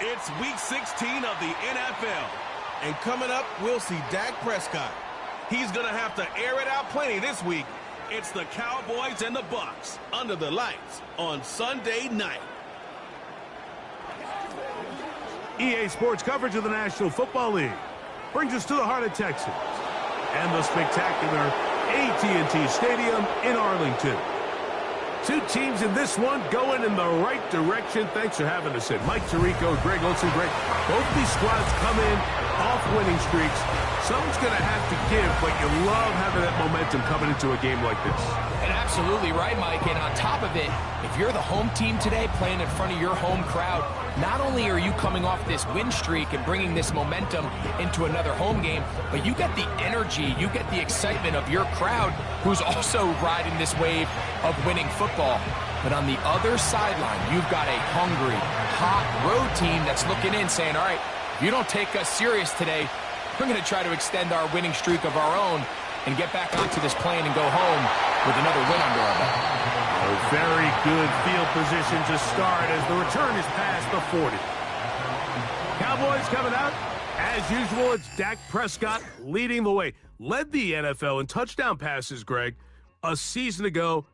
It's week 16 of the NFL. And coming up, we'll see Dak Prescott. He's going to have to air it out plenty this week. It's the Cowboys and the Bucs under the lights on Sunday night. EA Sports coverage of the National Football League brings us to the heart of Texas and the spectacular AT&T Stadium in Arlington. Two teams in this one going in the right direction. Thanks for having us in. Mike Tirico, Greg Olsen. Greg, both these squads come in off winning streaks. Someone's going to have to give, but you love having that momentum coming into a game like this. And absolutely right, Mike. And on top of it, if you're the home team today playing in front of your home crowd, not only are you coming off this win streak and bringing this momentum into another home game, but you get the energy, you get the excitement of your crowd who's also riding this wave of winning football. But on the other sideline, you've got a hungry, hot road team that's looking in saying, all right, if you don't take us serious today, we're going to try to extend our winning streak of our own and get back onto this plane and go home with another win under our belt. A very good field position to start as the return is past the 40. Cowboys coming out. As usual, it's Dak Prescott leading the way. Led the NFL in touchdown passes, Greg, a season ago.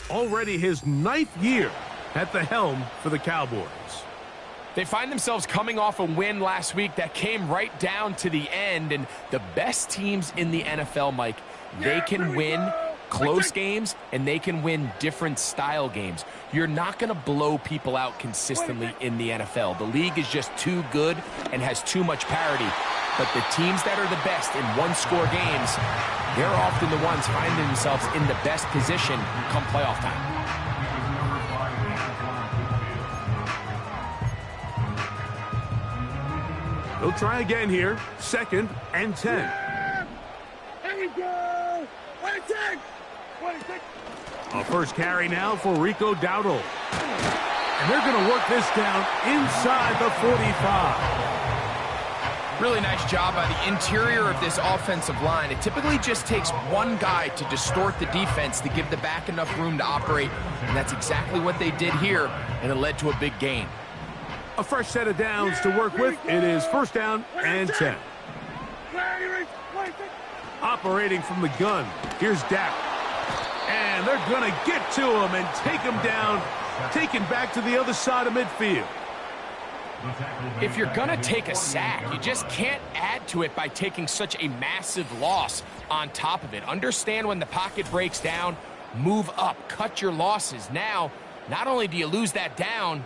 Already his 9th year at the helm for the Cowboys. They find themselves coming off a win last week that came right down to the end. And the best teams in the NFL, Mike, they can win close games and they can win different style games. You're not going to blow people out consistently in the NFL. The league is just too good and has too much parity. But the teams that are the best in one-score games, they're often the ones finding themselves in the best position come playoff time. They'll try again here. 2nd and 10. Here we go. 26. A first carry now for Rico Dowdle. And they're going to work this down inside the 45. Really nice job by the interior of this offensive line. It typically just takes one guy to distort the defense to give the back enough room to operate. And that's exactly what they did here, and it led to a big gain. A fresh set of downs to work with. It is 1st down and 10. Operating from the gun. Here's Dak. And they're going to get to him and take him down. Taken back to the other side of midfield. If you're going to take a sack, you just can't add to it by taking such a massive loss on top of it. Understand when the pocket breaks down, move up, cut your losses. Now, not only do you lose that down,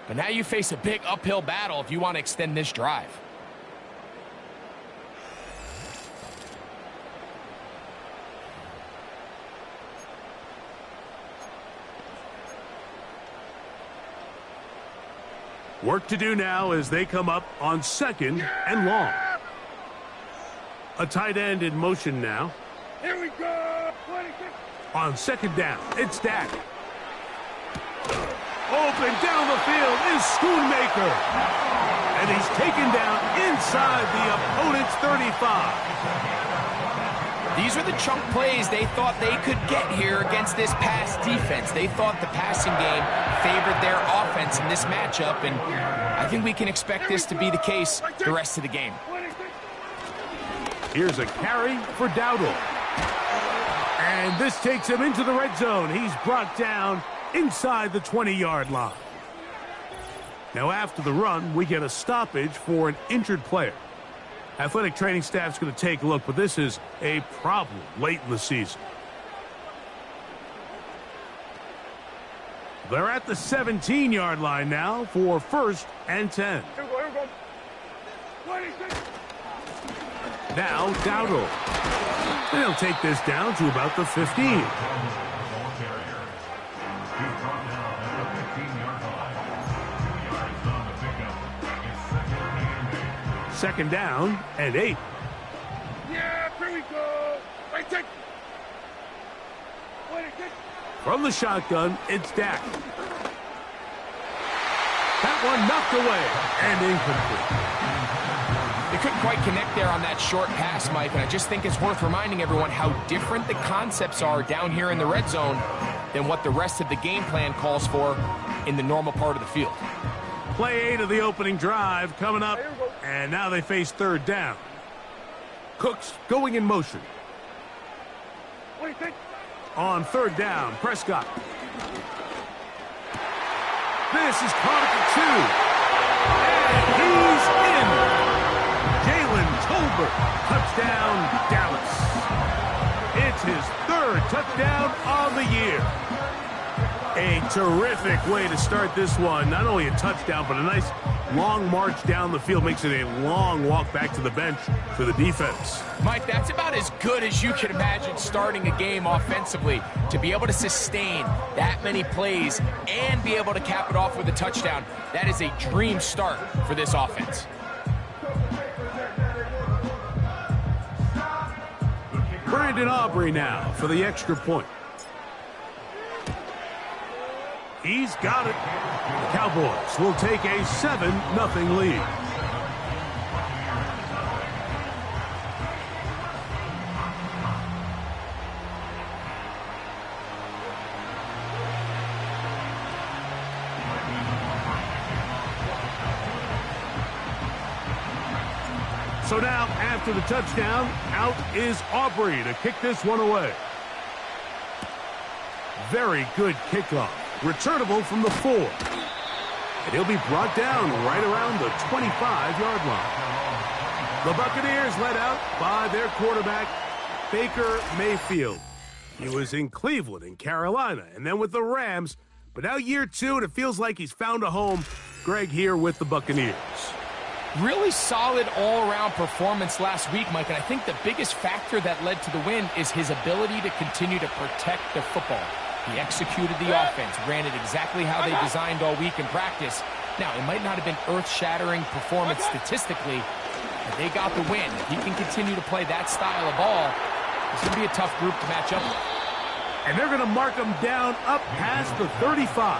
but now you face a big uphill battle if you want to extend this drive. Work to do now as they come up on 2nd and long. A tight end in motion now. Here we go. 26. On 2nd down, it's Dak. Open down the field is Schoonmaker. And he's taken down inside the opponent's 35. These are the chunk plays they thought they could get here against this pass defense. They thought the passing game favored their offense in this matchup, and I think we can expect this to be the case the rest of the game. Here's a carry for Dowdle. And this takes him into the red zone. He's brought down inside the 20-yard line. Now after the run, we get a stoppage for an injured player. Athletic training staff's going to take a look, but this is a problem late in the season. They're at the 17-yard line now for 1st and 10. Here we go. 26. Now Dowdle. And he'll take this down to about the 15. Second down and 8. Yeah, here we go. Right, take. 26. From the shotgun, it's Dak. That one knocked away and incomplete. They couldn't quite connect there on that short pass, Mike, and I just think it's worth reminding everyone how different the concepts are down here in the red zone than what the rest of the game plan calls for in the normal part of the field. Play 8 of the opening drive coming up, and now they face 3rd down. Cooks going in motion. 26. On 3rd down, Prescott. This is caught at the 2. And he's in. Jalen Tolbert, touchdown, Dallas. It's his 3rd touchdown on the year. A terrific way to start this one. Not only a touchdown, but a nice long march down the field. Makes it a long walk back to the bench for the defense. Mike, that's about as good as you can imagine starting a game offensively. To be able to sustain that many plays and be able to cap it off with a touchdown, that is a dream start for this offense. Brandon Aubrey now for the extra point. He's got it. The Cowboys will take a 7-0 lead. So now, after the touchdown, out is Aubrey to kick this one away. Very good kickoff. Returnable from the 4. And he'll be brought down right around the 25-yard line. The Buccaneers led out by their quarterback, Baker Mayfield. He was in Cleveland and Carolina, and then with the Rams. But now year 2, and it feels like he's found a home. Greg here with the Buccaneers. Really solid all-around performance last week, Mike, and I think the biggest factor that led to the win is his ability to continue to protect the football. He executed the offense, ran it exactly how they designed all week in practice. Now, it might not have been earth-shattering performance statistically, but they got the win. If he can continue to play that style of ball, it's going to be a tough group to match up with. And they're going to mark him down up past the 35.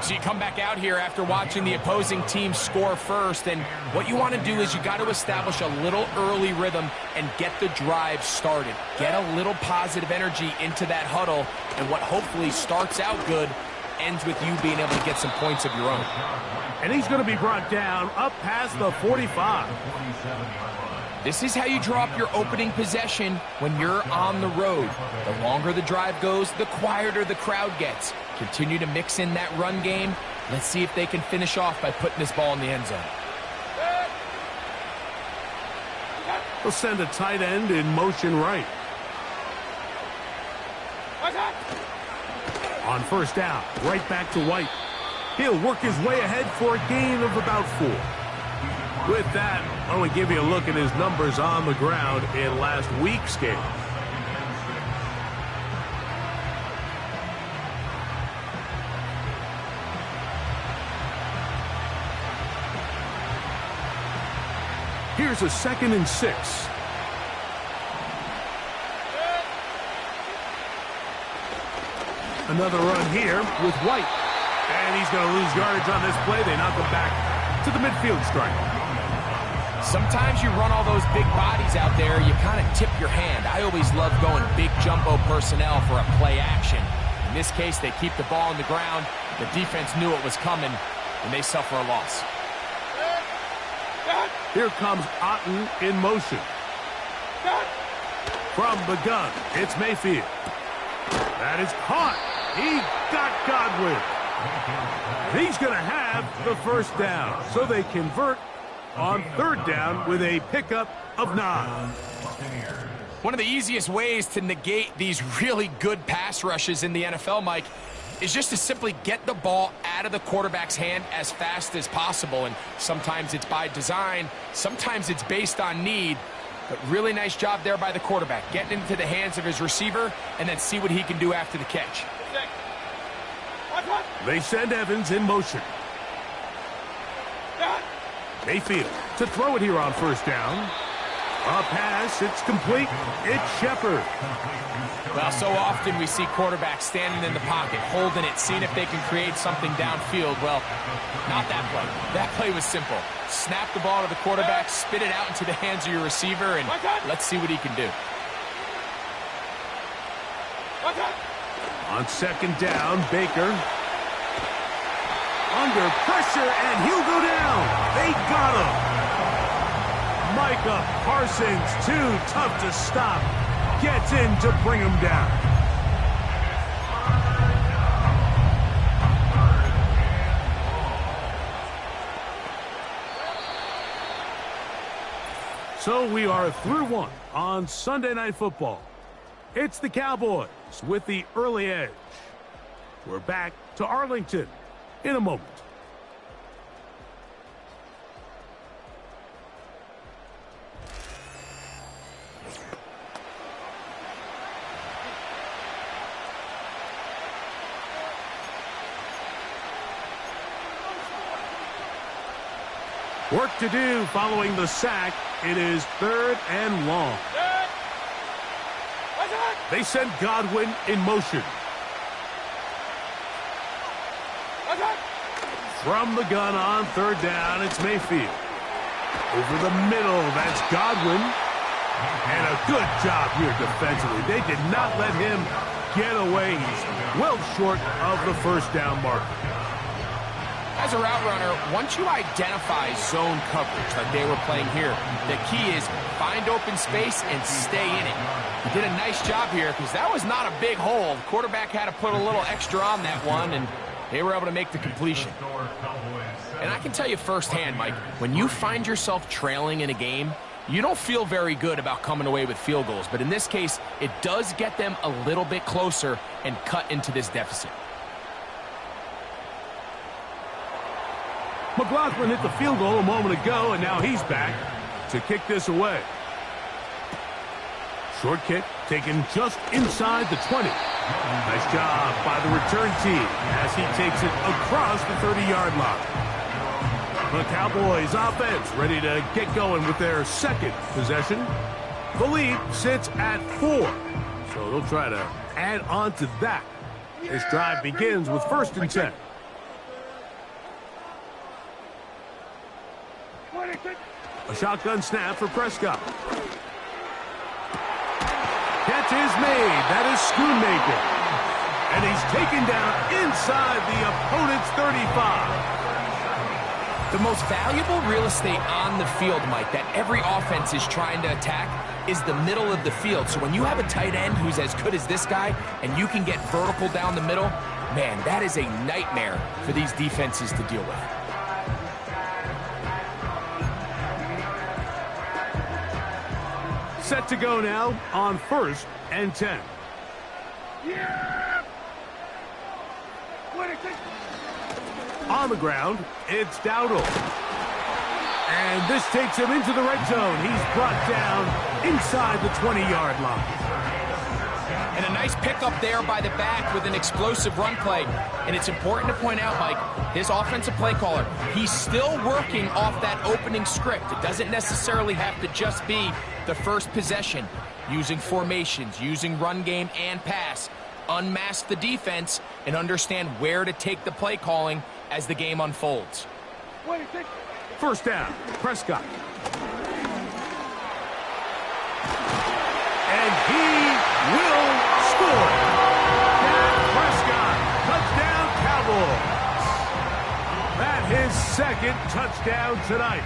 So you come back out here after watching the opposing team score first, and what you want to do is you got to establish a little early rhythm and get the drive started. Get a little positive energy into that huddle, and what hopefully starts out good ends with you being able to get some points of your own. And he's going to be brought down up past the 45. This is how you draw up your opening possession when you're on the road. The longer the drive goes, the quieter the crowd gets. Continue to mix in that run game. Let's see if they can finish off by putting this ball in the end zone. They'll send a tight end in motion right. On 1st down, right back to White. He'll work his way ahead for a gain of about 4. With that, I want to give you a look at his numbers on the ground in last week's game. Here's a 2nd and 6. Another run here with White. And he's going to lose yardage on this play. They knock him back to the midfield stripe. Sometimes you run all those big bodies out there, you kind of tip your hand. I always love going big jumbo personnel for a play action. In this case, they keep the ball on the ground. The defense knew it was coming, and they suffer a loss. Here comes Otten in motion. From the gun, it's Mayfield. That is caught. He got Godwin. He's going to have the first down, so they convert on third down with a pickup of 9. One of the easiest ways to negate these really good pass rushes in the NFL, Mike, is just to simply get the ball out of the quarterback's hand as fast as possible. And sometimes it's by design, sometimes it's based on need. But really nice job there by the quarterback, getting into the hands of his receiver and then see what he can do after the catch. They send Evans in motion. Mayfield to throw it here on first down. A pass, it's complete. It's Shepard. Well, so often we see quarterbacks standing in the pocket, holding it, seeing if they can create something downfield. Well, not that play. That play was simple. Snap the ball to the quarterback, spit it out into the hands of your receiver, and let's see what he can do. On second down, Baker. Under pressure, and he'll go down. They got him. Micah Parsons, too tough to stop. Gets in to bring him down. So we are through one on Sunday Night Football. It's the Cowboys with the early edge. We're back to Arlington in a moment. Work to do following the sack. It is third and long. They send Godwin in motion. From the gun on third down, it's Mayfield. Over the middle, that's Godwin. And a good job here defensively. They did not let him get away. He's well short of the first down marker. As a route runner, once you identify zone coverage like they were playing here, the key is find open space and stay in it. He did a nice job here because that was not a big hole. The quarterback had to put a little extra on that one, and they were able to make the completion. And I can tell you firsthand, Mike, when you find yourself trailing in a game, you don't feel very good about coming away with field goals. But in this case, it does get them a little bit closer and cut into this deficit. McLaughlin hit the field goal a moment ago, and now he's back to kick this away. Short kick taken just inside the 20. Nice job by the return team as he takes it across the 30-yard line. The Cowboys offense ready to get going with their second possession. The lead sits at 4, so they'll try to add on to that. This drive begins with 1st and 10. A shotgun snap for Prescott. Catch is made. That is Schoonmaker. And he's taken down inside the opponent's 35. The most valuable real estate on the field, Mike, that every offense is trying to attack is the middle of the field. So when you have a tight end who's as good as this guy and you can get vertical down the middle, man, that is a nightmare for these defenses to deal with. Set to go now on 1st and 10. Yeah! On the ground, it's Dowdle. And this takes him into the red zone. He's brought down inside the 20-yard line. And a nice pickup there by the back with an explosive run play. And it's important to point out, Mike, this offensive play caller, he's still working off that opening script. It doesn't necessarily have to just be the first possession. Using formations, using run game and pass. Unmask the defense and understand where to take the play calling as the game unfolds. 1st down, Prescott. second touchdown tonight.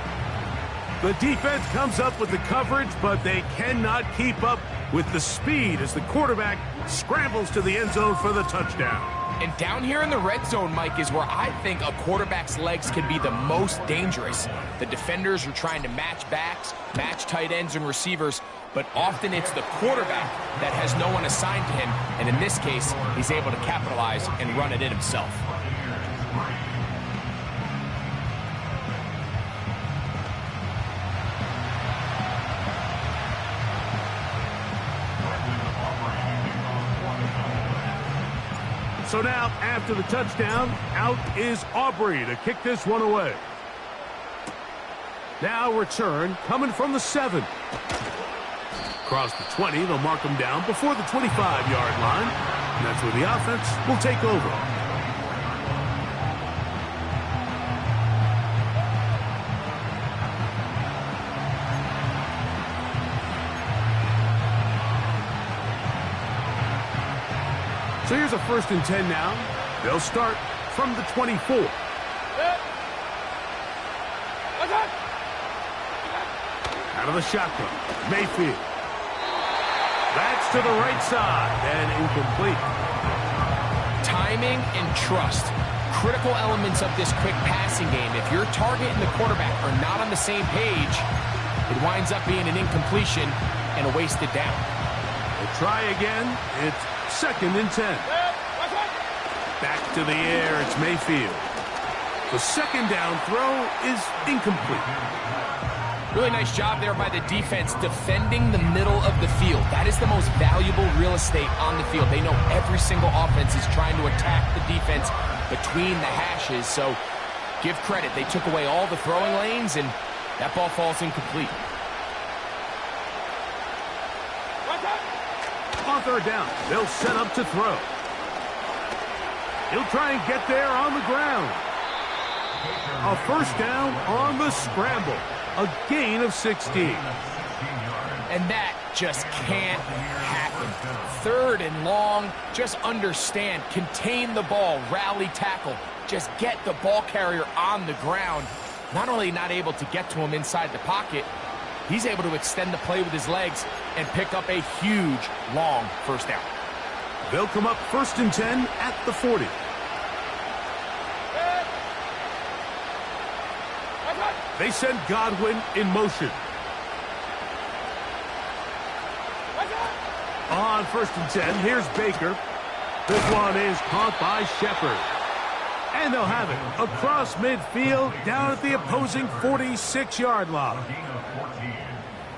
The defense comes up with the coverage, but they cannot keep up with the speed as the quarterback scrambles to the end zone for the touchdown. And down here in the red zone, Mike, is where I think a quarterback's legs can be the most dangerous. The defenders are trying to match backs, match tight ends and receivers, but often it's the quarterback that has no one assigned to him, and in this case, he's able to capitalize and run it in himself. So now, after the touchdown, out is Aubrey to kick this one away. Now return coming from the 7. Across the 20, they'll mark him down before the 25-yard line. And that's where the offense will take over. So here's a 1st and 10 now. They'll start from the 24. Out of the shotgun, Mayfield. That's to the right side and incomplete. Timing and trust, critical elements of this quick passing game. If your target and the quarterback are not on the same page, it winds up being an incompletion and a wasted down. We'll try again. It's 2nd and 10. Back to the air, it's Mayfield. The 2nd down throw is incomplete. Really nice job there by the defense defending the middle of the field. That is the most valuable real estate on the field. They know every single offense is trying to attack the defense between the hashes, so give credit. They took away all the throwing lanes, and that ball falls incomplete. On 3rd down, they'll set up to throw. He'll try and get there on the ground. A 1st down on the scramble. A gain of 16. And that just can't happen. 3rd and long, just understand, contain the ball, rally tackle. Just get the ball carrier on the ground. Not only not able to get to him inside the pocket, he's able to extend the play with his legs and pick up a huge, long 1st down. They'll come up 1st and 10 at the 40. They send Godwin in motion. On 1st and 10, here's Baker. This one is caught by Shepard. And they'll have it across midfield down at the opposing 46-yard line.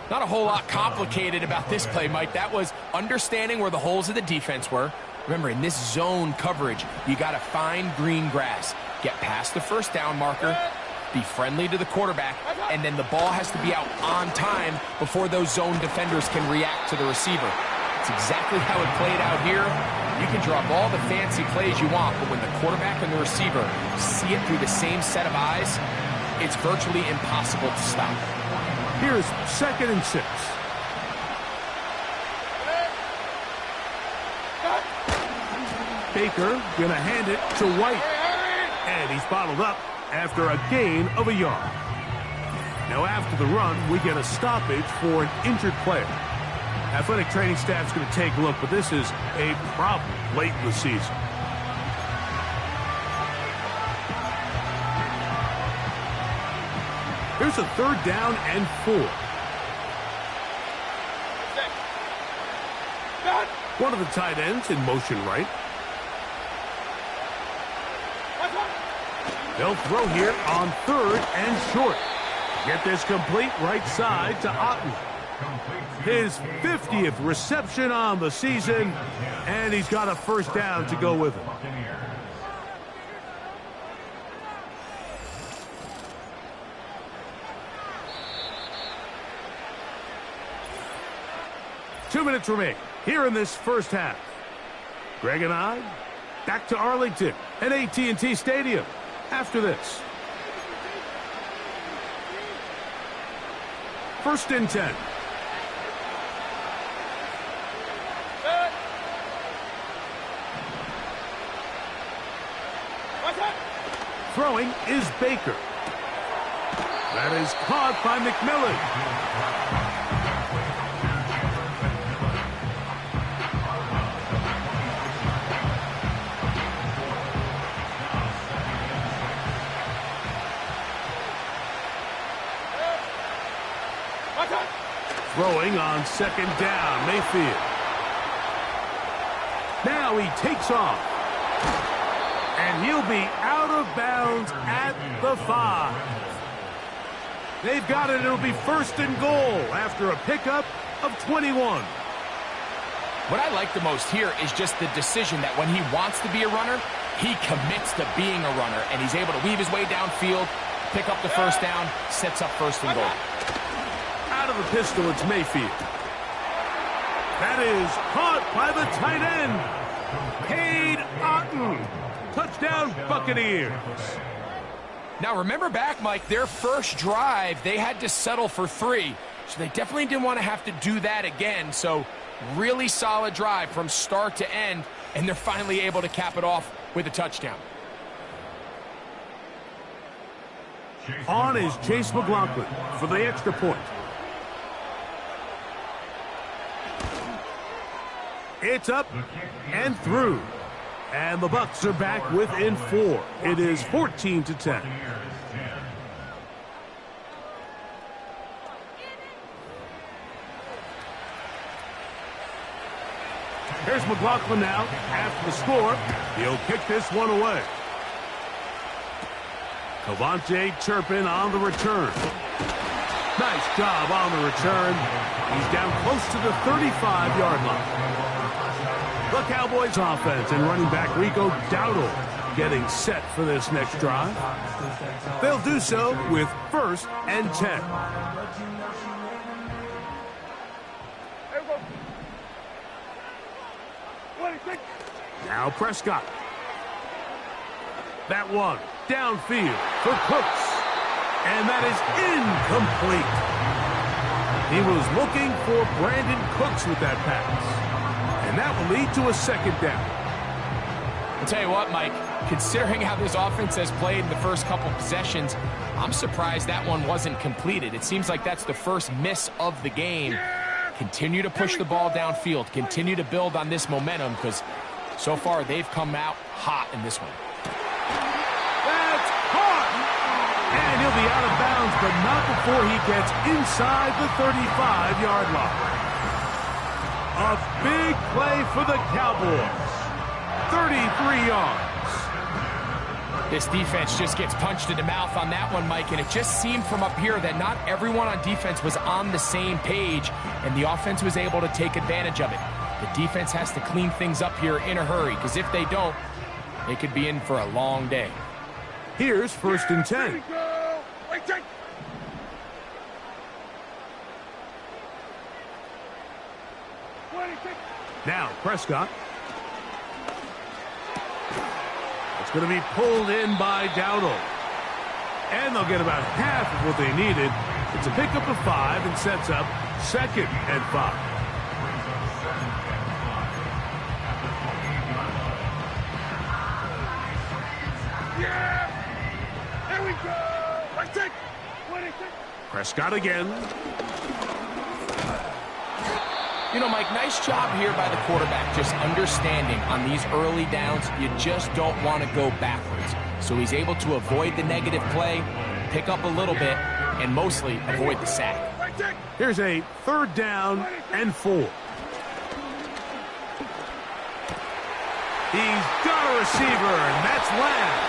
Not a whole lot complicated about this play, Mike. That was understanding where the holes of the defense were. Remember, in this zone coverage, you got to find green grass. Get past the 1st down marker, be friendly to the quarterback, and then the ball has to be out on time before those zone defenders can react to the receiver. It's exactly how it played out here. You can draw up all the fancy plays you want, but when the quarterback and the receiver see it through the same set of eyes, it's virtually impossible to stop. Here's 2nd and 6. Baker gonna hand it to White. And he's bottled up after a gain of a yard. Now after the run, we get a stoppage for an injured player. Athletic training staff's going to take a look, but this is a problem late in the season. Here's a 3rd down and 4. One of the tight ends in motion right. They'll throw here on 3rd and short. Get this complete right side to Otten. His 50th reception on the season, and he's got a 1st down to go with it. Two minutes remain here in this 1st half. Greg and I back to Arlington at AT&T Stadium after this. 1st and 10. Throwing is Baker. That is caught by McMillan. Throwing on second down, Mayfield. Now he takes off. And he'll be out of bounds at the 5. They've got it. It'll be first and goal after a pickup of 21. What I like the most here is just the decision that when he wants to be a runner, he commits to being a runner, and he's able to weave his way downfield, pick up the first down, sets up first and goal. Out of the pistol, it's Mayfield. That is caught by the tight end, Cade Otton. Touchdown, Buccaneers. Now, remember back, Mike, their first drive, they had to settle for 3. So they definitely didn't want to have to do that again. So really solid drive from start to end, and they're finally able to cap it off with a touchdown. On is Chase McLaughlin for the extra point. It's up and through. And the Bucs are back within 4. It is 14-10. Here's McLaughlin now. After the score, he'll kick this one away. Cavante Turpin on the return. Nice job on the return. He's down close to the 35-yard line. The Cowboys offense and running back Rico Dowdle getting set for this next drive. They'll do so with 1st and 10. Now Prescott. That one downfield for Cooks. And that is incomplete. He was looking for Brandon Cooks with that pass. And that will lead to a second down. I'll tell you what, Mike, considering how this offense has played in the first couple possessions, I'm surprised that one wasn't completed. It seems like that's the first miss of the game. Continue to push the ball downfield. Continue to build on this momentum because so far they've come out hot in this one. That's caught! And he'll be out of bounds, but not before he gets inside the 35-yard line. A big play for the Cowboys. 33 yards. This defense just gets punched in the mouth on that one, Mike, and it just seemed from up here that not everyone on defense was on the same page, and the offense was able to take advantage of it. The defense has to clean things up here in a hurry, because if they don't, they could be in for a long day. Here's 1st and 10. Now Prescott. It's going to be pulled in by Dowdle. And they'll get about half of what they needed. It's a pickup of 5 and sets up 2nd and 5. Yeah! Here we go! Right take! Prescott again. You know, Mike, nice job here by the quarterback, just understanding on these early downs, you just don't want to go backwards. So he's able to avoid the negative play, pick up a little bit, and mostly avoid the sack. Here's a 3rd down and 4. He's got a receiver, and that's Lamb.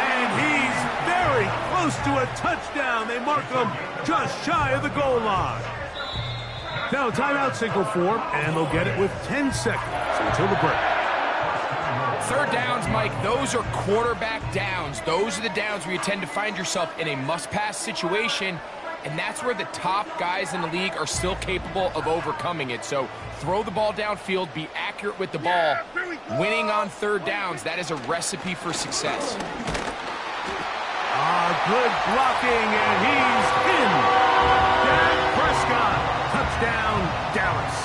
And he's very close to a touchdown. They mark him just shy of the goal line. Now, timeout signal form, and they'll get it with 10 seconds until the break. 3rd downs, Mike, those are quarterback downs. Those are the downs where you tend to find yourself in a must-pass situation, and that's where the top guys in the league are still capable of overcoming it. So throw the ball downfield, be accurate with the ball. Winning on 3rd downs, that is a recipe for success. Good blocking, and he's in. Dak Prescott. Touchdown, Dallas.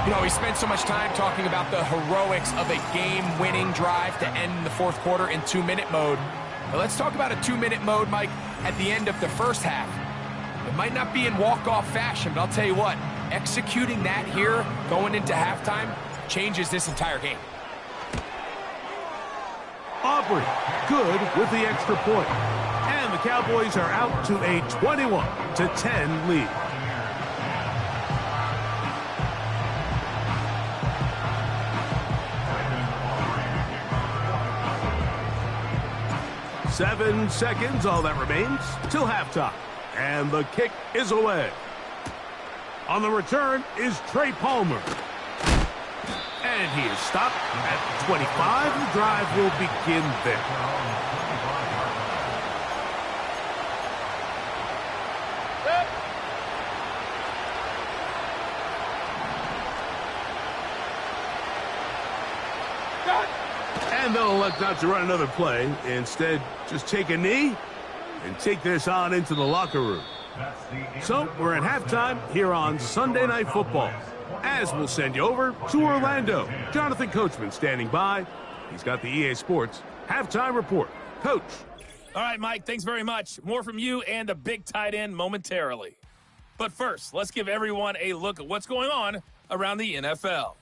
You know, we spent so much time talking about the heroics of a game-winning drive to end the 4th quarter in 2-minute mode. But let's talk about a 2-minute mode, Mike. at the end of the first half. It might not be in walk-off fashion, but I'll tell you what, executing that here, going into halftime, changes this entire game. Aubrey, good with the extra point. And the Cowboys are out to a 21-10 lead. Seven seconds, all that remains, till halftime. And the kick is away. On the return is Trey Palmer. And he is stopped at 25. The drive will begin there. And they'll elect not to run another play. Instead, just take a knee and take this on into the locker room. So, we're at halftime here on Sunday Night Football. As we'll send you over to Orlando. Jonathan Coachman standing by. He's got the EA Sports halftime report. Coach. All right, Mike, thanks very much. More from you and a big tight end momentarily. But first, let's give everyone a look at what's going on around the NFL.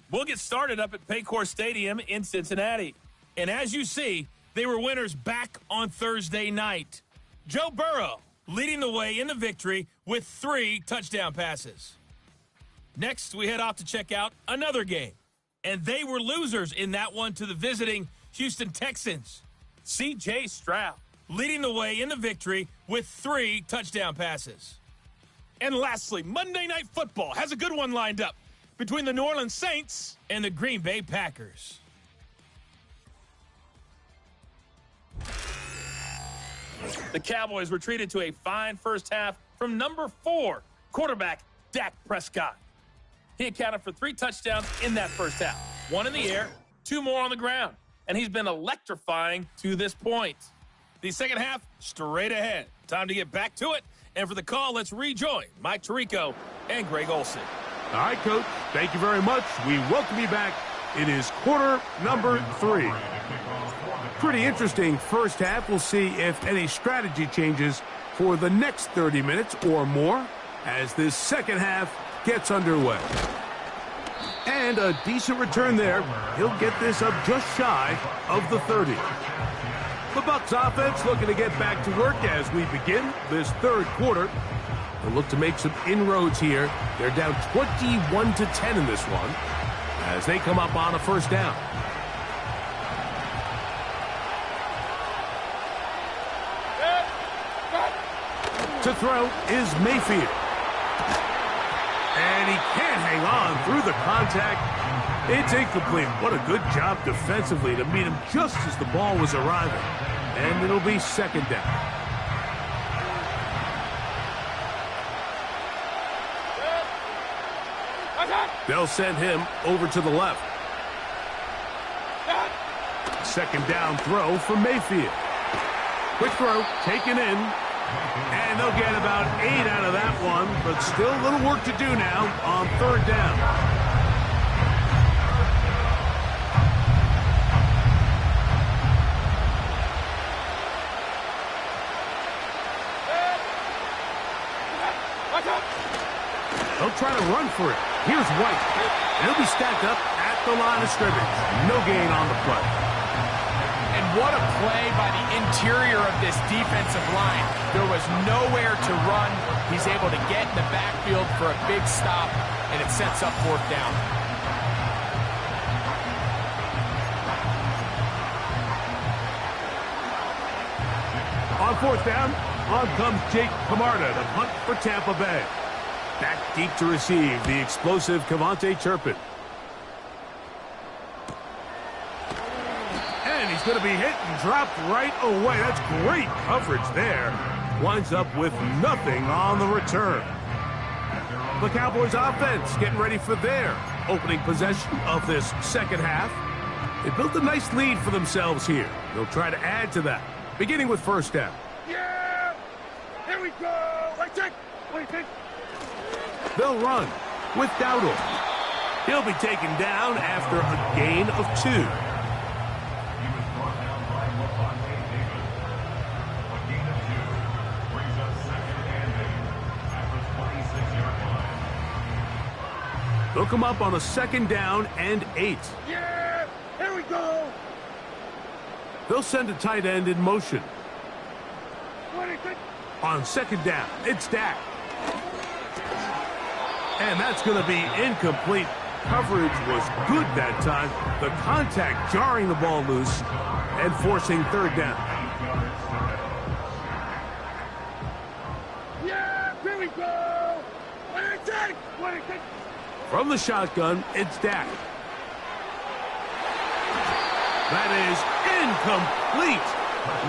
We'll get started up at Paycor Stadium in Cincinnati. And as you see, they were winners back on Thursday night. Joe Burrow leading the way in the victory with 3 touchdown passes. Next, we head off to check out another game. And they were losers in that one to the visiting Houston Texans. C.J. Stroud leading the way in the victory with 3 touchdown passes. And lastly, Monday Night Football has a good one lined up between the New Orleans Saints and the Green Bay Packers. The Cowboys retreated to a fine first half from number 4 quarterback Dak Prescott. He accounted for 3 touchdowns in that first half. 1 in the air, 2 more on the ground. And he's been electrifying to this point. The second half, straight ahead. Time to get back to it. And for the call, let's rejoin Mike Tirico and Greg Olsen. All right, Coach. Thank you very much. We welcome you back. It is quarter number 3. Pretty interesting first half. We'll see if any strategy changes for the next 30 minutes or more as this second half gets underway. And a decent return there. He'll get this up just shy of the 30. The Bucs offense looking to get back to work as we begin this third quarter. They'll look to make some inroads here. They're down 21-10 in this one as they come up on a first down. To throw is Mayfield. And he can't hang on through the contact. It's incomplete. What a good job defensively to meet him just as the ball was arriving. And it'll be second down. They'll send him over to the left. Second down throw for Mayfield. Quick throw, taken in. And they'll get about 8 out of that one, but still a little work to do now on third down. They'll try to run for it. Here's White. And he'll be stacked up at the line of scrimmage. No gain on the play. And what a play by the interior of this defensive line. There was nowhere to run. He's able to get in the backfield for a big stop, and it sets up fourth down. On fourth down, on comes Jake Camarda to punt for Tampa Bay. Back deep to receive the explosive Cavante Turpin. And he's going to be hit and dropped right away. That's great coverage there. Winds up with nothing on the return. The Cowboys offense getting ready for their opening possession of this second half. They built a nice lead for themselves here. They'll try to add to that, beginning with first down. Yeah! Here we go! Right check! They'll run with Dowdle. He'll be taken down after a gain of 2. They'll come up on a 2nd down and 8. Yeah, here we go. They'll send a tight end in motion. 26. On 2nd down, it's Dak. And that's going to be incomplete. Coverage was good that time. The contact jarring the ball loose and forcing 3rd down. Yeah, here we go. 26. From the shotgun, it's Dak. That is incomplete.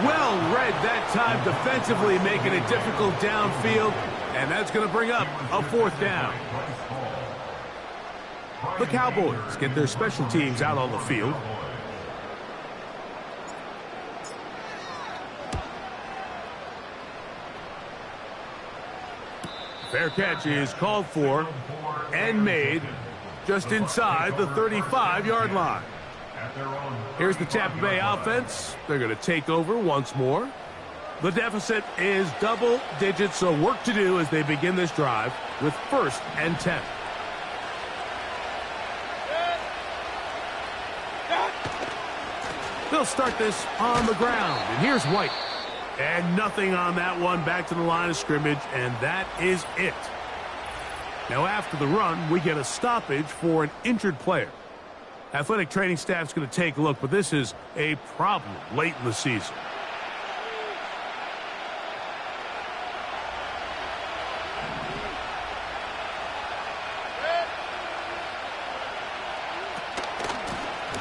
Well read that time defensively, making it difficult downfield. And that's going to bring up a 4th down. The Cowboys get their special teams out on the field. Fair catch is called for and made just inside the 35-yard line. Here's the Tampa Bay offense. They're going to take over once more. The deficit is double digits, so work to do as they begin this drive with 1st and 10. They'll start this on the ground, and here's White. And nothing on that one, back to the line of scrimmage, and that is it. Now after the run, we get a stoppage for an injured player. Athletic training staff's going to take a look, but this is a problem late in the season.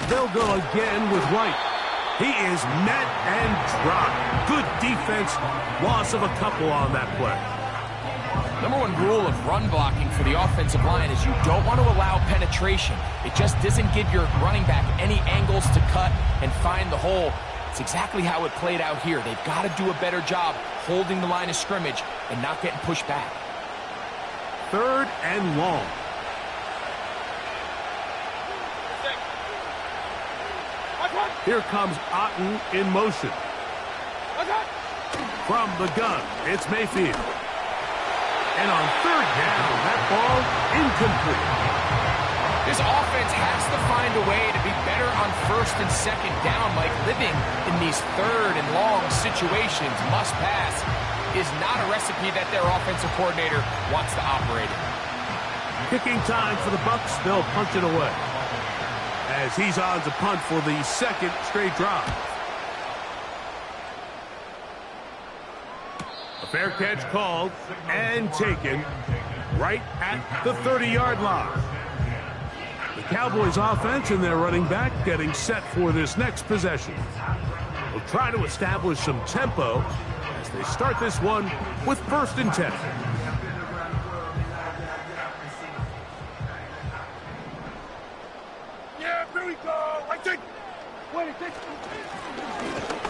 They'll go again with White. He is met and dropped. Good defense. Loss of a couple on that play. Number one rule of run blocking for the offensive line is you don't want to allow penetration. It just doesn't give your running back any angles to cut and find the hole. It's exactly how it played out here. They've got to do a better job holding the line of scrimmage and not getting pushed back. 3rd and long. Here comes Otten in motion. From the gun, it's Mayfield. And on 3rd down, that ball incomplete. This offense has to find a way to be better on 1st and 2nd down. Like living in these 3rd and long situations, must pass, is not a recipe that their offensive coordinator wants to operate in. Kicking time for the Bucs. They'll punch it away, as he's on to punt for the 2nd straight drive. A fair catch called and taken right at the 30-yard line. The Cowboys offense and their running back getting set for this next possession. They'll try to establish some tempo as they start this one with 1st and 10.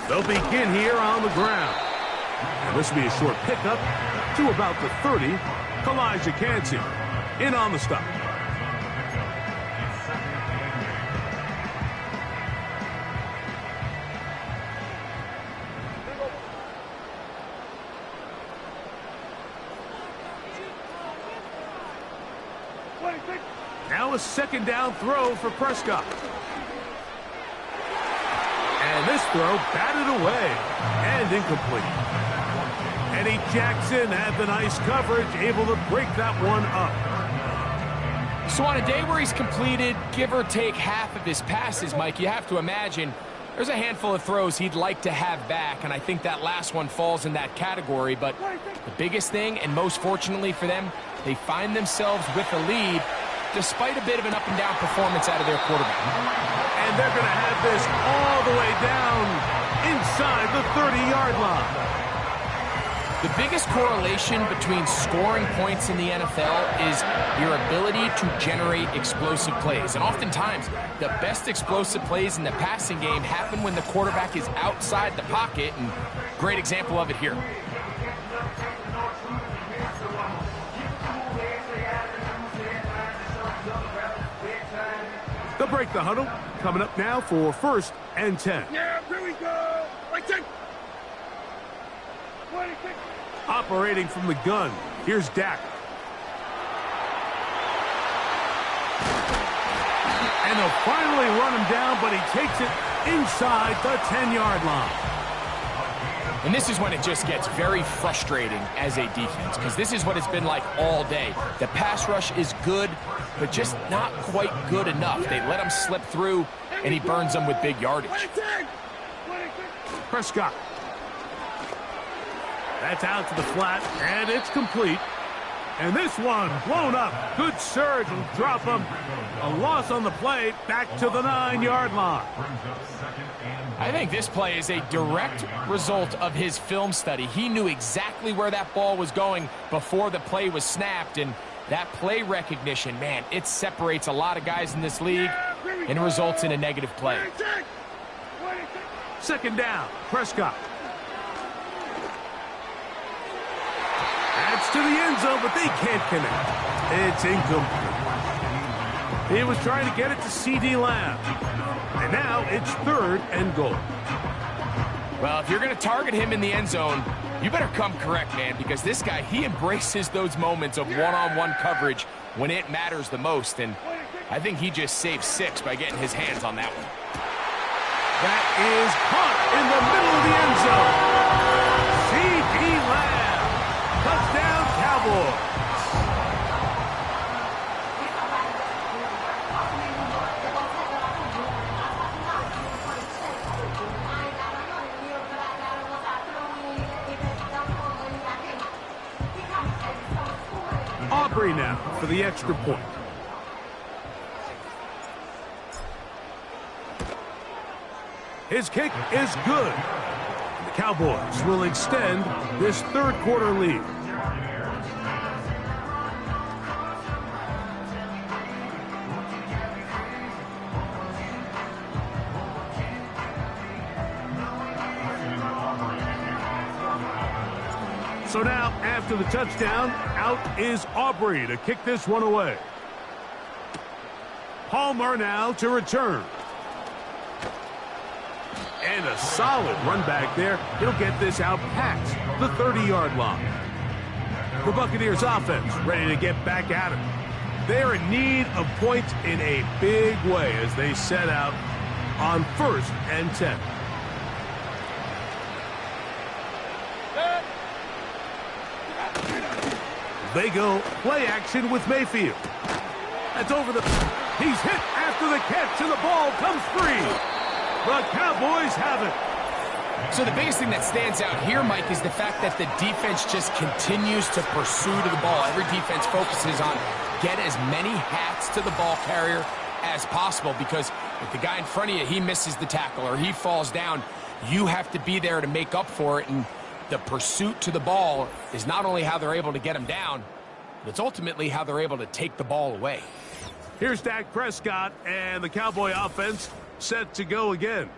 They'll begin here on the ground. And this will be a short pickup to about the 30. Elijah Cansey in on the stop. Now a 2nd down throw for Prescott. And this throw batted away and incomplete. Eddie Jackson had the nice coverage, able to break that one up. So on a day where he's completed, give or take half of his passes, Mike, you have to imagine there's a handful of throws he'd like to have back, and I think that last one falls in that category. But the biggest thing, and most fortunately for them, they find themselves with a lead despite a bit of an up-and-down performance out of their quarterback. And they're going to have this all the way down inside the 30-yard line. The biggest correlation between scoring points in the NFL is your ability to generate explosive plays. And oftentimes, the best explosive plays in the passing game happen when the quarterback is outside the pocket, and great example of it here. They'll break the huddle. Coming up now for 1st and 10. Yeah, here we go. Right there. 26. Operating from the gun, here's Dak. And they'll finally run him down, but he takes it inside the 10-yard line. And this is when it just gets very frustrating as a defense, because this is what it's been like all day. The pass rush is good, but just not quite good enough. They let him slip through, and he burns them with big yardage. Prescott. That's out to the flat, and it's complete. And this one blown up. Good surge will drop him. A loss on the play, back to the 9-yard line. I think this play is a direct result of his film study. He knew exactly where that ball was going before the play was snapped, and that play recognition, man, it separates a lot of guys in this league and results in a negative play. Second down, Prescott. That's to the end zone, but they can't connect. It's incomplete. He was trying to get it to C.D. Lamb. And now it's 3rd and goal. Well, if you're going to target him in the end zone, you better come correct, man, because this guy, he embraces those moments of one-on-one coverage when it matters the most. And I think he just saved 6 by getting his hands on that one. That is caught in the middle of the end zone. C.D. Lamb. Touchdown, Cowboys. Aubrey now for the extra point. His kick is good. The Cowboys will extend this 3rd quarter lead. So now, after the touchdown, out is Aubrey to kick this one away. Palmer now to return. And a solid run back there. He'll get this out past the 30-yard line. The Buccaneers offense ready to get back at it. They're in need of points in a big way as they set out on 1st and 10. They go play action with Mayfield. That's over the... He's hit after the catch, and the ball comes free. The Cowboys have it. So the biggest thing that stands out here, Mike, is the fact that the defense just continues to pursue to the ball. Every defense focuses on get as many hats to the ball carrier as possible, because if the guy in front of you, he misses the tackle or he falls down, you have to be there to make up for it. And the pursuit to the ball is not only how they're able to get him down, but it's ultimately how they're able to take the ball away. Here's Dak Prescott and the Cowboy offense set to go again.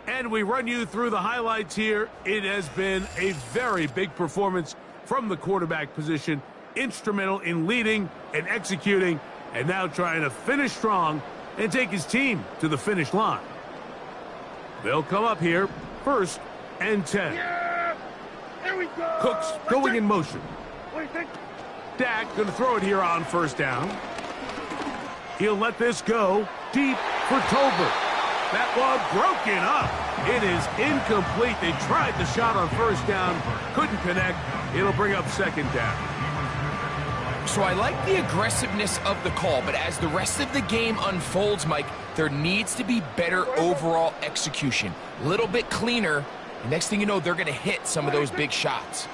And we run you through the highlights here. It has been a very big performance from the quarterback position. Instrumental in leading and executing, and now trying to finish strong and take his team to the finish line. They'll come up here, 1st and 10. Yeah! Here we go! Cooks going in motion. What do you think? Dak going to throw it here on 1st down. He'll let this go deep for Tolbert. That one broken up. It is incomplete. They tried the shot on 1st down, couldn't connect. It'll bring up 2nd down. So I like the aggressiveness of the call, but as the rest of the game unfolds, Mike, there needs to be better overall execution. A little bit cleaner, and next thing you know, they're going to hit some of those big shots.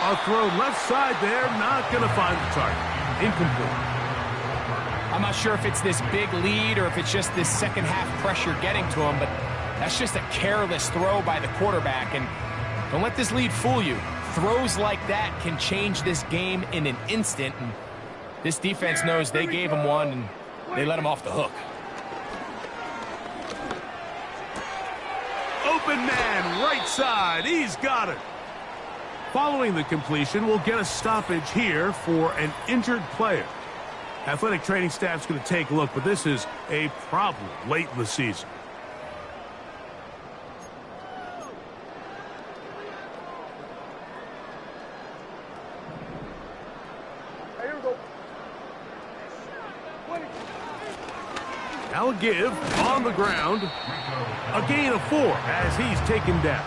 A throw left side there, not going to find the target. Incomplete. I'm not sure if it's this big lead or if it's just this second half pressure getting to him, but that's just a careless throw by the quarterback. And don't let this lead fool you. Throws like that can change this game in an instant. And this defense knows they gave him one and they let him off the hook. Open man, right side. He's got it. Following the completion, we'll get a stoppage here for an injured player. Athletic training staff's going to take a look, but this is a problem late in the season. Here we go. Now a give on the ground. A gain of 4 as he's taken down.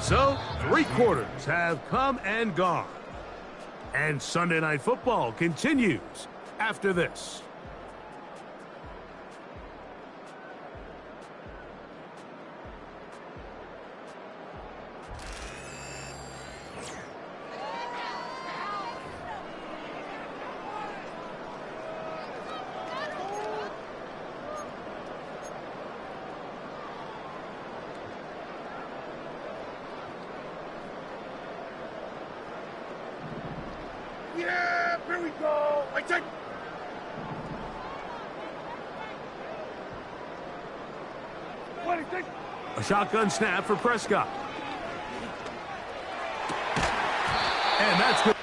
So, 3 quarters have come and gone. And Sunday Night Football continues after this. Yeah, here we go. Wait, take. A shotgun snap for Prescott. And that's good.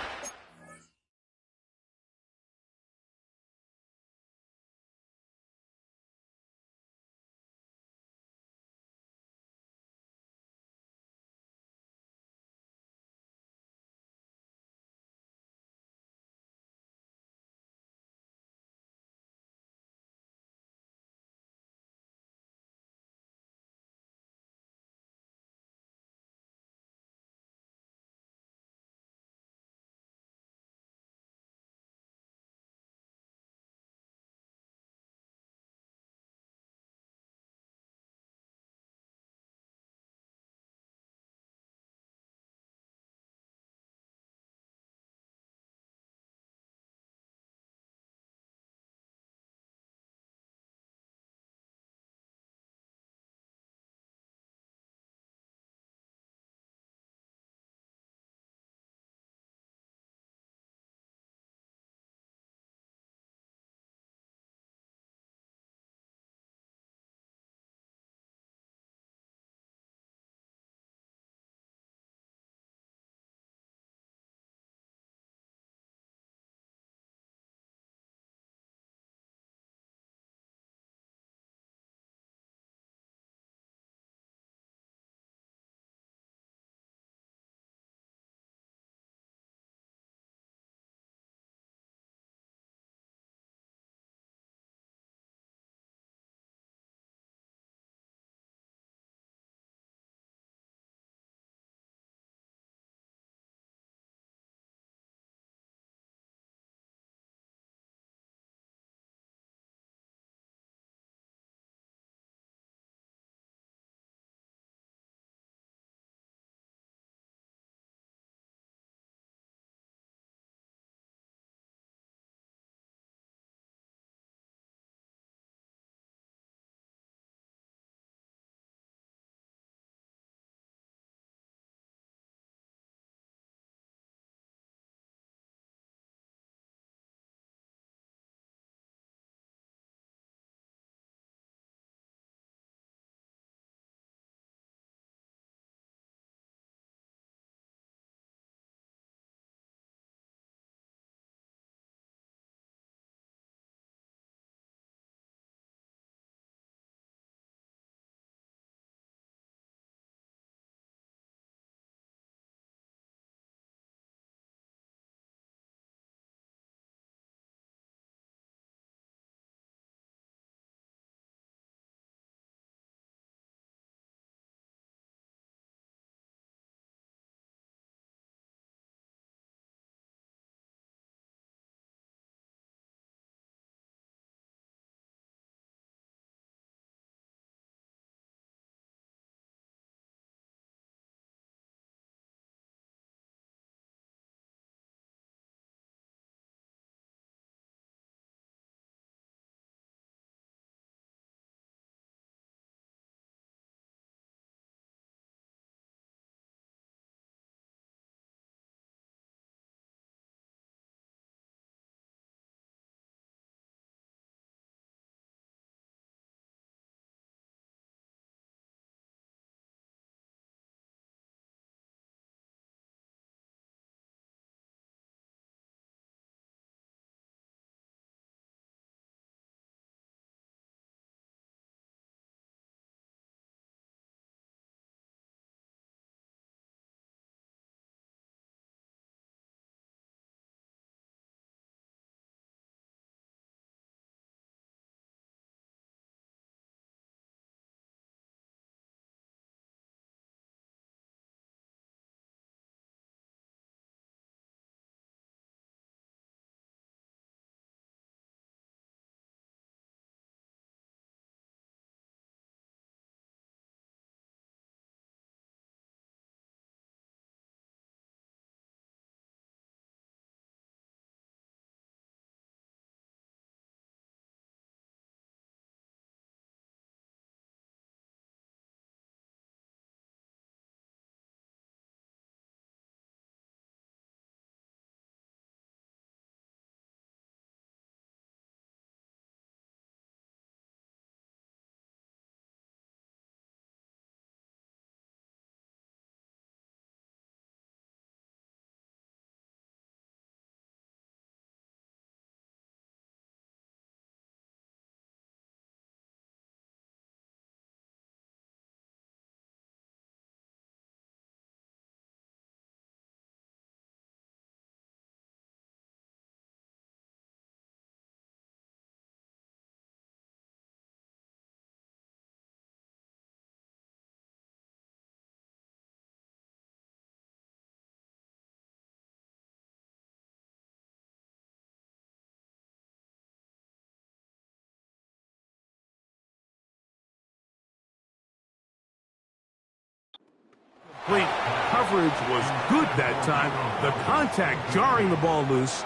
incomplete. Coverage was good that time. The contact jarring the ball loose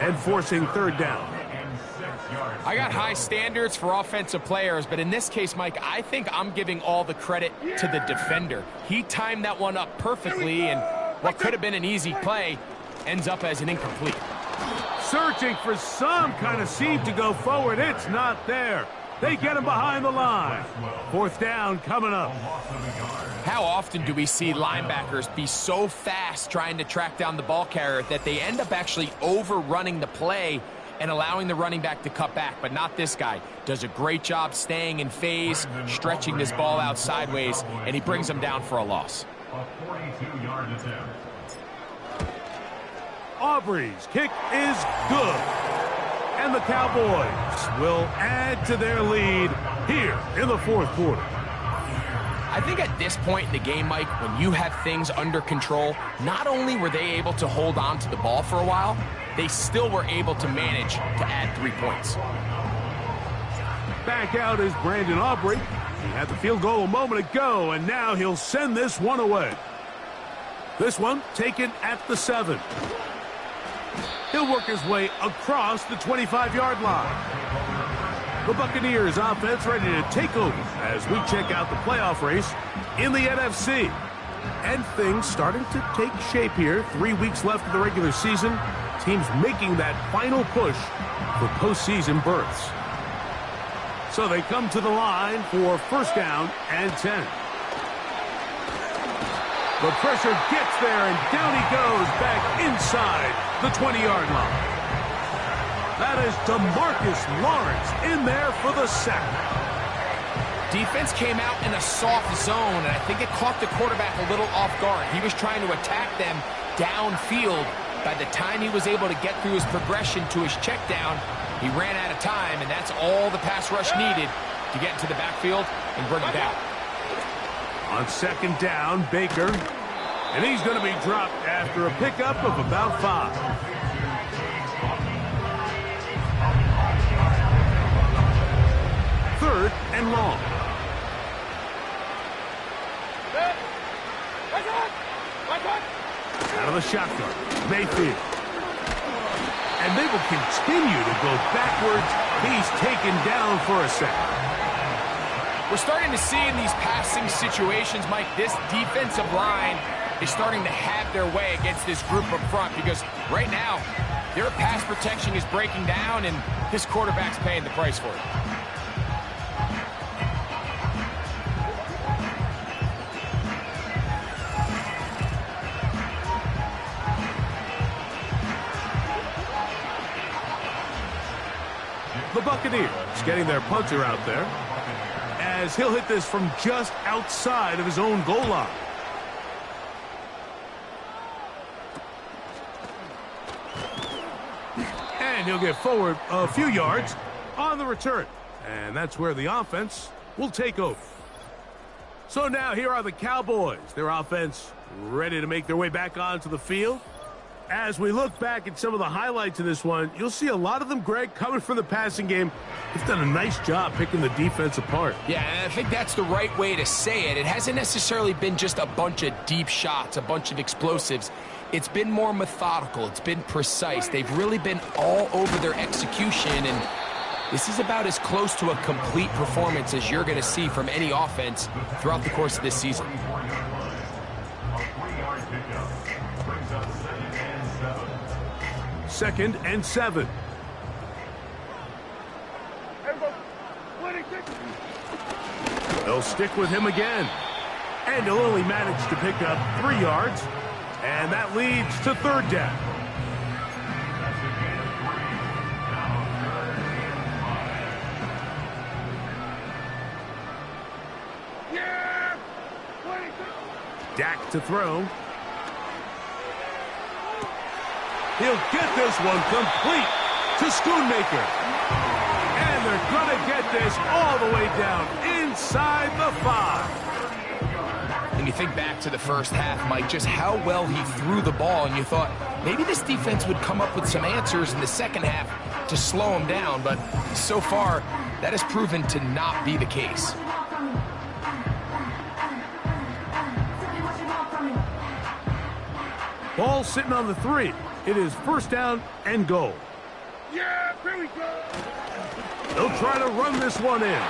and forcing third down. I got high standards for offensive players, but in this case, Mike, I think I'm giving all the credit to the defender. He timed that one up perfectly, and what could have been an easy play ends up as an incomplete. Searching for some kind of seam to go forward. It's not there. They get him behind the line. Fourth down coming up. How often do we see linebackers be so fast trying to track down the ball carrier that they end up actually overrunning the play and allowing the running back to cut back? But not this guy. Does a great job staying in phase, stretching this ball out sideways, and he brings them down for a loss. A 42-yard attempt. Aubrey's kick is good. And the Cowboys will add to their lead here in the fourth quarter. I think at this point in the game, Mike, when you have things under control, not only were they able to hold on to the ball for a while, they still were able to manage to add 3 points. Back out is Brandon Aubrey. He had the field goal a moment ago, and now he'll send this one away. This one taken at the 7. He'll work his way across the 25-yard line. The Buccaneers offense ready to take over as we check out the playoff race in the NFC. And things starting to take shape here. 3 weeks left of the regular season. Teams making that final push for postseason berths. So they come to the line for first down and 10. The pressure gets there, and down he goes back inside the 20-yard line. That is DeMarcus Lawrence in there for the sack. Defense came out in a soft zone, and I think it caught the quarterback a little off guard. He was trying to attack them downfield. By the time he was able to get through his progression to his check down, he ran out of time, and that's all the pass rush needed to get into the backfield and bring him down. On second down, Baker, and he's going to be dropped after a pickup of about 5. Third and long. Out of the shotgun, Mayfield. And they will continue to go backwards. He's taken down for a sack. We're starting to see in these passing situations, Mike, this defensive line is starting to have their way against this group up front, because right now their pass protection is breaking down, and this quarterback's paying the price for it. The Buccaneers getting their punter out there, as he'll hit this from just outside of his own goal line. And he'll get forward a few yards on the return. And that's where the offense will take over. So now here are the Cowboys. Their offense ready to make their way back onto the field. As we look back at some of the highlights of this one, you'll see a lot of them, Greg, coming from the passing game. They've done a nice job picking the defense apart. Yeah, and I think that's the right way to say it. It hasn't necessarily been just a bunch of deep shots, a bunch of explosives. It's been more methodical. It's been precise. They've really been all over their execution, and this is about as close to a complete performance as you're going to see from any offense throughout the course of this season. Second and 7. They'll stick with him again. And he'll only manage to pick up 3 yards. And that leads to third down. Dak to throw. He'll get this one complete to Schoonmaker. And they're going to get this all the way down inside the 5. And you think back to the first half, Mike, just how well he threw the ball, and you thought maybe this defense would come up with some answers in the second half to slow him down, but so far that has proven to not be the case. Ball sitting on the 3. It is first down and goal. Yeah, here we go. They'll try to run this one in.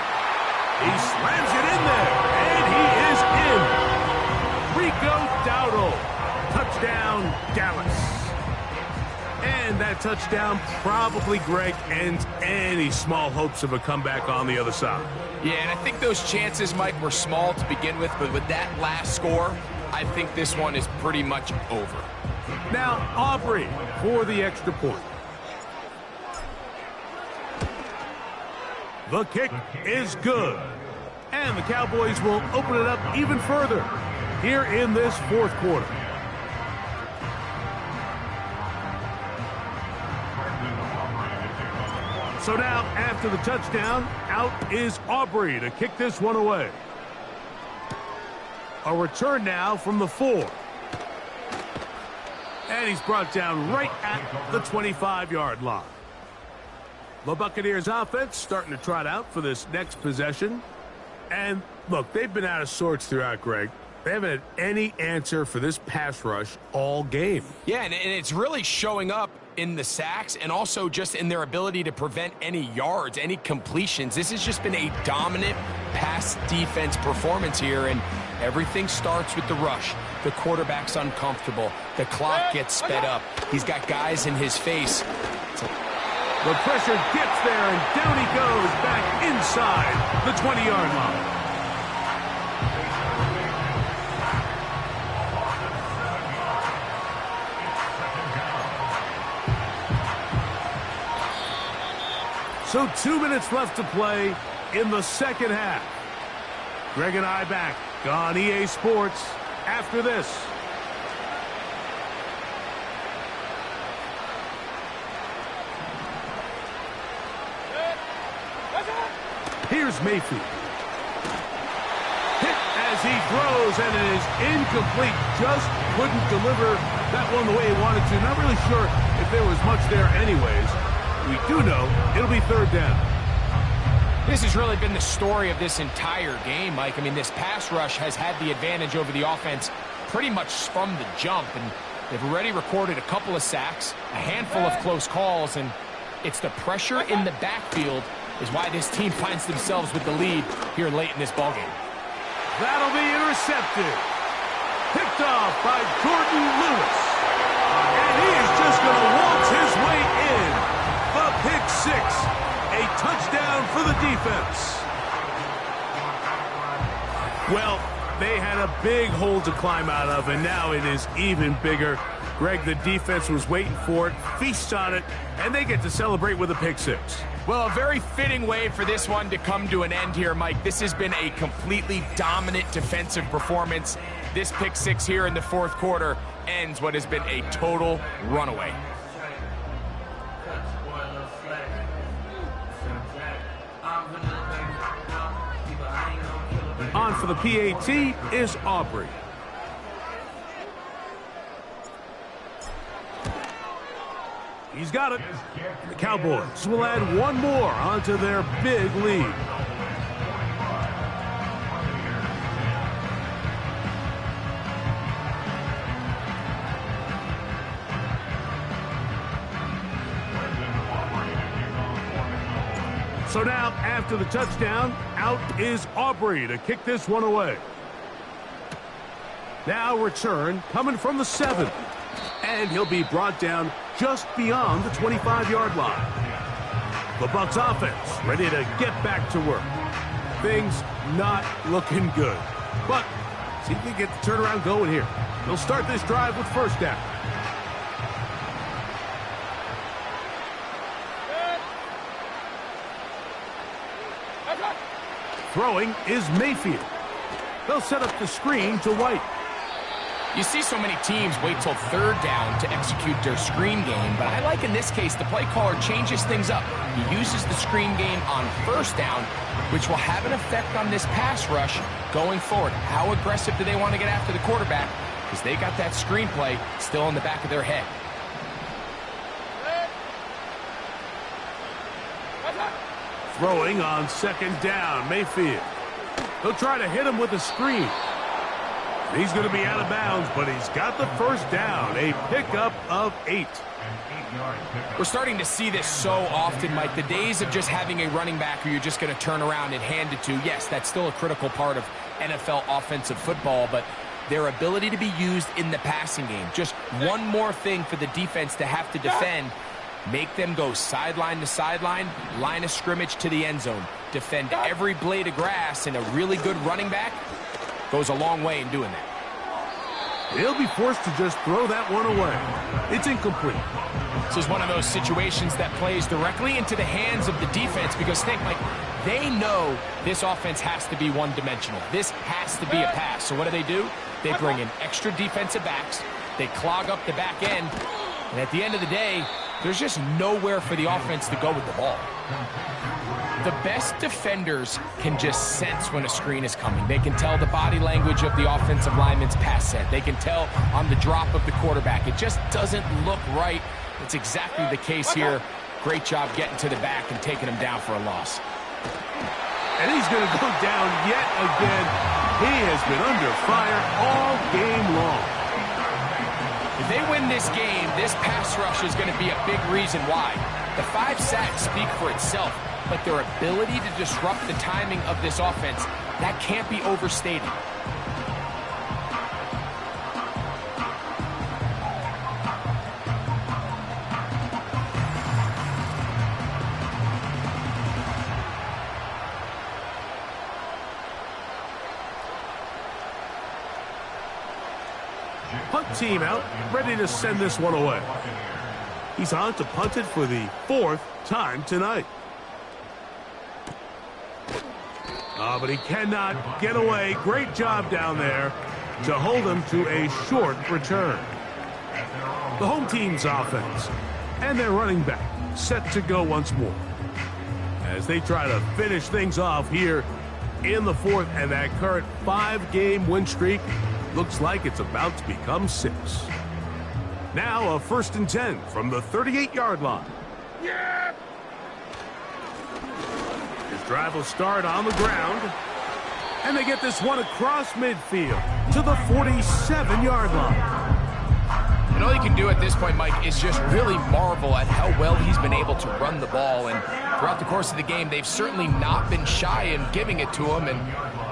He slams it in there, and he is in. Rico Dowdle. Touchdown, Dallas. And that touchdown probably, Greg, ends any small hopes of a comeback on the other side. Yeah, and I think those chances, Mike, were small to begin with, but with that last score, I think this one is pretty much over. Now, Aubrey for the extra point. The kick is good. And the Cowboys will open it up even further here in this fourth quarter. So now, after the touchdown, out is Aubrey to kick this one away. A return now from the 4. And he's brought down right at the 25-yard line. The Buccaneers offense starting to trot out for this next possession. And look, they've been out of sorts throughout, Greg. They haven't had any answer for this pass rush all game. Yeah, and it's really showing up in the sacks and also just in their ability to prevent any yards, any completions. This has just been a dominant pass defense performance here, and everything starts with the rush. The quarterback's uncomfortable. The clock gets sped up. He's got guys in his face. The pressure gets there, and down he goes back inside the 20-yard line. So 2 minutes left to play in the second half. Greg and I back on EA Sports after this. Here's Mayfield. Hit as he throws, and it is incomplete. Just couldn't deliver that one the way he wanted to. Not really sure if there was much there anyways. We do know it'll be third down. This has really been the story of this entire game, Mike. I mean, this pass rush has had the advantage over the offense pretty much from the jump, and they've already recorded a couple of sacks, a handful of close calls, and it's the pressure in the backfield is why this team finds themselves with the lead here late in this ballgame. That'll be intercepted. Picked off by Jordan Lewis. And he is just going to waltz his way in. The pick six. A touchdown for the defense. Well, they had a big hole to climb out of, and now it is even bigger. Greg, the defense was waiting for it, feasts on it, and they get to celebrate with a pick six. Well, a very fitting way for this one to come to an end here, Mike. This has been a completely dominant defensive performance. This pick six here in the fourth quarter ends what has been a total runaway. On for the PAT is Aubrey. He's got it. The Cowboys will add one more onto their big lead. So now, after the touchdown, out is Aubrey to kick this one away. Now return coming from the 7. And he'll be brought down just beyond the 25-yard line. The Bucs offense ready to get back to work. Things not looking good. But see if we can get the turnaround going here. They'll start this drive with first down. Throwing is Mayfield. They'll set up the screen to White. You see so many teams wait till third down to execute their screen game, but I like in this case the play caller changes things up. He uses the screen game on first down, which will have an effect on this pass rush going forward. How aggressive do they want to get after the quarterback? Because they got that screen play still in the back of their head. Throwing on second down, Mayfield. They'll try to hit him with a screen. He's going to be out of bounds, but he's got the first down, a pickup of 8. We're starting to see this so often, Mike. The days of just having a running back who you're just going to turn around and hand it to, yes, that's still a critical part of NFL offensive football, but their ability to be used in the passing game, just one more thing for the defense to have to defend, make them go sideline to sideline, line of scrimmage to the end zone, defend every blade of grass, and a really good running back goes a long way in doing that. He'll be forced to just throw that one away. It's incomplete. This is one of those situations that plays directly into the hands of the defense because, think, Mike, they know this offense has to be one-dimensional. This has to be a pass. So what do? They bring in extra defensive backs. They clog up the back end. And at the end of the day, there's just nowhere for the offense to go with the ball. The best defenders can just sense when a screen is coming. They can tell the body language of the offensive lineman's pass set. They can tell on the drop of the quarterback. It just doesn't look right. It's exactly the case here. Great job getting to the back and taking him down for a loss. And he's going to go down yet again. He has been under fire all game long. If they win this game, this pass rush is going to be a big reason why. The 5 sacks speak for itself, but their ability to disrupt the timing of this offense, that can't be overstated. Punt team out, ready to send this one away. He's on to punt it for the 4th time tonight. But he cannot get away. Great job down there to hold him to a short return. The home team's offense and their running back set to go once more as they try to finish things off here in the 4th, and that current 5-game win streak looks like it's about to become 6. Now a 1st and 10 from the 38-yard line. Yeah! His drive will start on the ground, and they get this one across midfield to the 47-yard line. And all you can do at this point, Mike, is just really marvel at how well he's been able to run the ball. And throughout the course of the game, they've certainly not been shy in giving it to him, and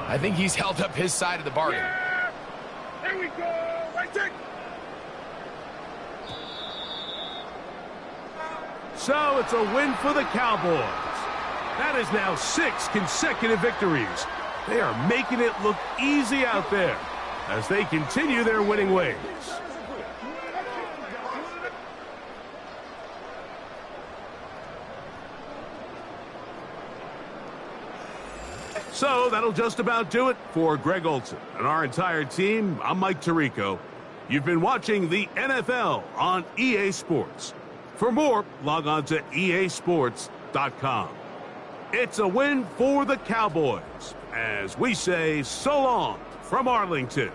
I think he's held up his side of the bargain. Yeah! Here we go! Right there! So it's a win for the Cowboys. That is now 6 consecutive victories. They are making it look easy out there as they continue their winning ways. So that'll just about do it for Greg Olson and our entire team. I'm Mike Tirico. You've been watching the NFL on EA Sports. For more, log on to easports.com. It's a win for the Cowboys as we say so long from Arlington.